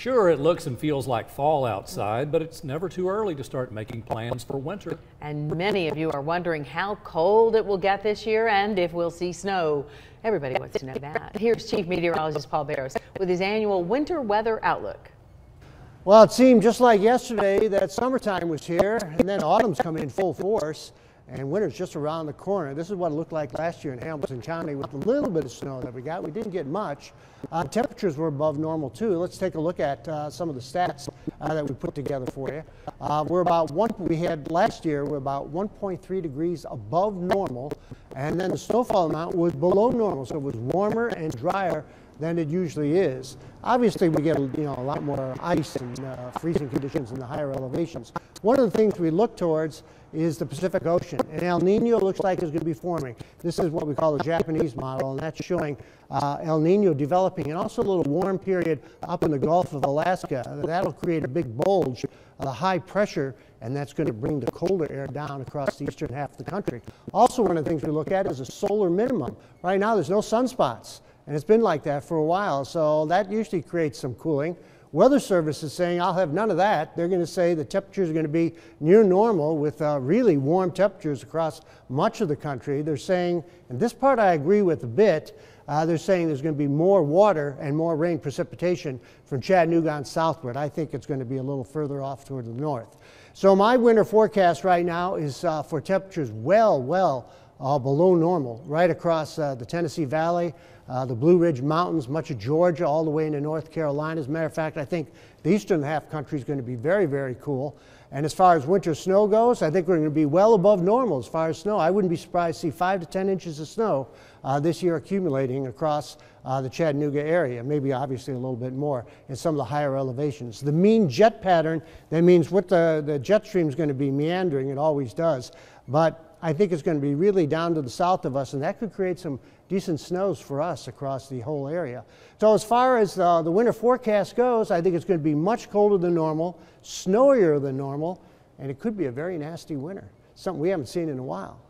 Sure, it looks and feels like fall outside, but it's never too early to start making plans for winter. And many of you are wondering how cold it will get this year and if we'll see snow. Everybody wants to know that. Here's Chief Meteorologist Paul Barros with his annual winter weather outlook. Well, it seemed just like yesterday that summertime was here, and then autumn's coming in full force, and winter's just around the corner. This is what it looked like last year in Hamilton County with a little bit of snow that we got. We didn't get much. Temperatures were above normal too. Let's take a look at some of the stats that we put together for you. We had last year, we're about 1.3 degrees above normal, and then the snowfall amount was below normal, so it was warmer and drier than it usually is. Obviously, we get a lot more ice and freezing conditions in the higher elevations. One of the things we look towards is the Pacific Ocean, and El Nino looks like it's going to be forming. This is what we call the Japanese model, and that's showing El Nino developing, and also a little warm period up in the Gulf of Alaska. That'll create a big bulge of the high pressure, and that's going to bring the colder air down across the eastern half of the country. Also, one of the things we look at is a solar minimum. Right now, there's no sunspots, and it's been like that for a while, so that usually creates some cooling. Weather Service is saying, I'll have none of that. They're going to say the temperatures are going to be near normal with really warm temperatures across much of the country. They're saying, and this part I agree with a bit, they're saying there's going to be more water and more rain precipitation from Chattanooga on southward. I think it's going to be a little further off toward the north. So my winter forecast right now is for temperatures well below normal, right across the Tennessee Valley, the Blue Ridge Mountains, much of Georgia, all the way into North Carolina. As a matter of fact, I think the eastern half country is going to be very cool. And as far as winter snow goes, I think we're going to be well above normal as far as snow. I wouldn't be surprised to see 5 to 10 inches of snow this year accumulating across the Chattanooga area, maybe obviously a little bit more in some of the higher elevations. The mean jet pattern, that means what the jet stream is going to be meandering, it always does, but I think it's going to be really down to the south of us, and that could create some decent snows for us across the whole area. So as far as the winter forecast goes, I think it's going to be much colder than normal, snowier than normal, and it could be a very nasty winter, something we haven't seen in a while.